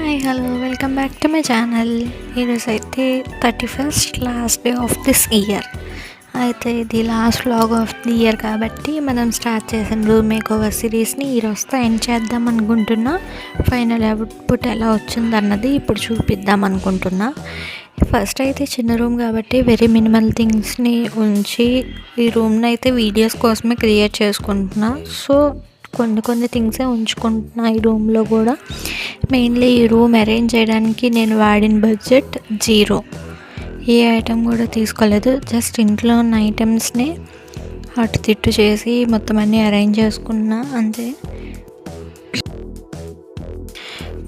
Hi hello welcome back to my channel. ఈరోజు అయితే 31st last day of this year. అయితే ఇది last vlog of the year కాబట్టి మనం స్టార్ట్ చేసిన రూమ్ మేకోవర్ సిరీస్ని ఈరోజుతో ఎండ్ చేద్దాం అనుకుంటున్నా. ఫైనల్ అవుట్పుట్ ఎలా వచ్చిందన్నది ఇప్పుడు చూపిద్దాం అనుకుంటున్నా. ఫస్ట్ అయితే చిన్న రూమ్ కాబట్టి వెరీ మినిమల్ థింగ్స్ని ఉంచి ఈ రూమ్ని అయితే వీడియోస్ కోసమే క్రియేట్ చేసుకుంటున్నా. సో కొన్ని థింగ్సే ఉంచుకుంటున్నా ఈ రూమ్లో కూడా. మెయిన్లీ ఈ రూమ్ అరేంజ్ చేయడానికి నేను వాడిన బడ్జెట్ 0. ఏ ఐటెం కూడా తీసుకోలేదు. జస్ట్ ఇంట్లో ఉన్న ఐటమ్స్ని అటు తిట్టు చేసి మొత్తం అన్నీ అరేంజ్ చేసుకున్నా అంతే.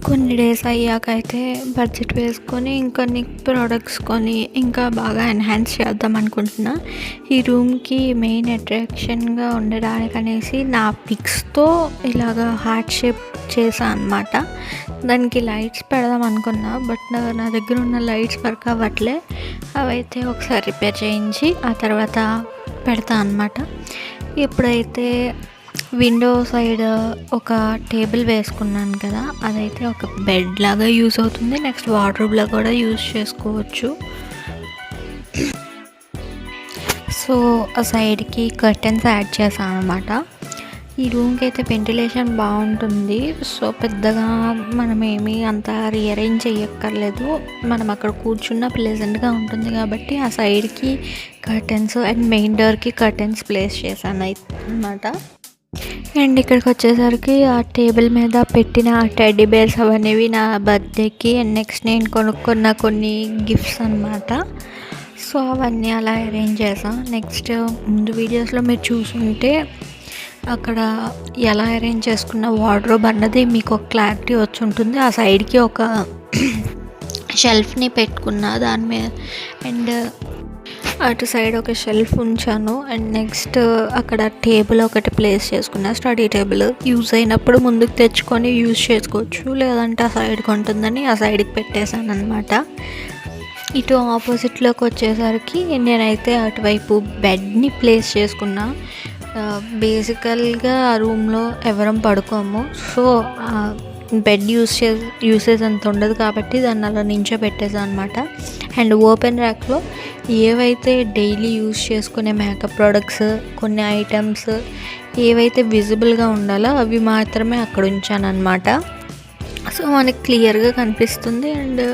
కొన్ని డేస్ అయ్యాక అయితే బడ్జెట్ వేసుకొని ఇంకొన్ని ప్రోడక్ట్స్ కొని ఇంకా బాగా ఎన్హాన్స్ చేద్దాం అనుకుంటున్నా. ఈ రూమ్కి మెయిన్ అట్రాక్షన్గా ఉండడానికి అనేసి నా పిక్స్తో ఇలాగా హార్ట్ షేప్ చేశాను అనమాట. దానికి లైట్స్ పెడదాం అనుకున్నా, బట్ నా దగ్గర ఉన్న లైట్స్ వర్క్ అవ్వట్లే. అవైతే ఒకసారి రిపేర్ చేయించి ఆ తర్వాత పెడతా అన్నమాట. ఇప్పుడైతే విండో సైడ్ ఒక టేబుల్ వేసుకున్నాను కదా, అదైతే ఒక బెడ్ లాగా యూస్ అవుతుంది. నెక్స్ట్ వార్డ్రోబ్లో కూడా యూజ్ చేసుకోవచ్చు. సో ఆ సైడ్కి కర్టెన్స్ యాడ్ చేశాను అనమాట. ఈ రూమ్కి అయితే వెంటిలేషన్ బాగుంటుంది. సో పెద్దగా మనం ఏమీ అంత రీఅరేంజ్ చేయక్కర్లేదు. మనం అక్కడ కూర్చున్న ప్లెజెంట్గా ఉంటుంది కాబట్టి ఆ సైడ్కి కర్టెన్స్ అండ్ మెయిన్ డోర్కి కర్టెన్స్ ప్లేస్ చేశాను అనమాట. అండ్ ఇక్కడికి వచ్చేసరికి ఆ టేబుల్ మీద పెట్టిన టెడ్డీ బేర్స్ అవన్నీ నా బర్త్డేకి అండ్ నెక్స్ట్ నేను కొనుక్కున్న కొన్ని గిఫ్ట్స్ అనమాట. సో అవన్నీ అలా అరేంజ్ చేసాం. నెక్స్ట్ ముందు వీడియోస్లో మీరు చూసుంటే అక్కడ ఎలా అరేంజ్ చేసుకున్న వార్డ్రోబ్ అన్నది మీకు ఒక క్లారిటీ వచ్చి ఉంటుంది. ఆ సైడ్కి ఒక షెల్ఫ్ని పెట్టుకున్నా దాని మీద, అండ్ అటు సైడ్ ఒక షెల్ఫ్ ఉంచాను. అండ్ నెక్స్ట్ అక్కడ టేబుల్ ఒకటి ప్లేస్ చేసుకున్నా, స్టడీ టేబుల్. యూజ్ అయినప్పుడు ముందుకు తెచ్చుకొని యూజ్ చేసుకోవచ్చు, లేదంటే ఆ సైడ్కి ఉంటుందని ఆ సైడ్కి పెట్టేశాను అనమాట. ఇటు ఆపోజిట్లోకి వచ్చేసరికి నేనైతే అటువైపు బెడ్ని ప్లేస్ చేసుకున్నా. బేసికల్గా ఆ రూమ్లో ఎవరం పడుకోము. సో బెడ్ యూసేజ్ అంత ఉండదు కాబట్టి దాన్ని అలా నించోబెట్టేసాను అనమాట. అండ్ ఓపెన్ ర్యాక్లో ఏవైతే డైలీ యూజ్ చేసుకునే మేకప్ ప్రోడక్ట్స్, కొన్ని ఐటమ్స్ ఏవైతే విజిబుల్గా ఉండాలో అవి మాత్రమే అక్కడ ఉంచాను అనమాట. సో మనకి క్లియర్గా కనిపిస్తుంది అండ్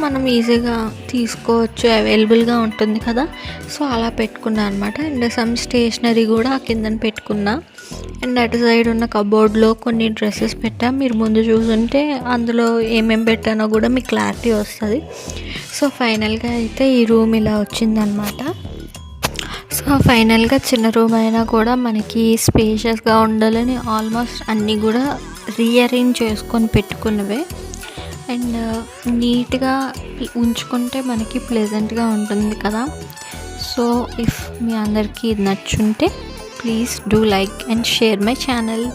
మనం ఈజీగా తీసుకోవచ్చు, అవైలబుల్గా ఉంటుంది కదా. సో అలా పెట్టుకున్నా అనమాట. అండ్ సమ్ స్టేషనరీ కూడా కిందన పెట్టుకున్నా. అండ్ అటు సైడ్ ఉన్న కబోర్డ్లో కొన్ని డ్రెస్సెస్ పెట్టా. మీరు ముందు చూసుంటే అందులో ఏమేమి పెట్టానో కూడా మీకు క్లారిటీ వస్తుంది. సో ఫైనల్గా అయితే ఈ రూమ్ ఇలా వచ్చిందనమాట. సో ఫైనల్గా చిన్న రూమ్ అయినా కూడా మనకి స్పేషియస్గా ఉండాలని ఆల్మోస్ట్ అన్నీ కూడా రీఅరేంజ్ చేసుకొని పెట్టుకున్నవే. అండ్ నీట్గా ఉంచుకుంటే మనకి ప్లెజెంట్గా ఉంటుంది కదా. సో ఇఫ్ మీ అందరికీ ఇది నచ్చుంటే please do like and share my channel.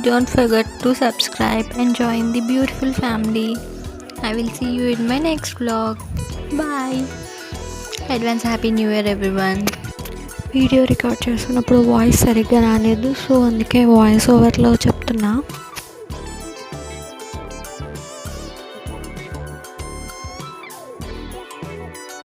Don't forget to subscribe and join the beautiful family. I will see you in my next vlog. Bye. Advance happy new year everyone. Video record చేస్తున్నప్పుడు voice సరిగ్గా రాలేదు, so అందుకే voice ఓవర్లో చెప్తున్నా.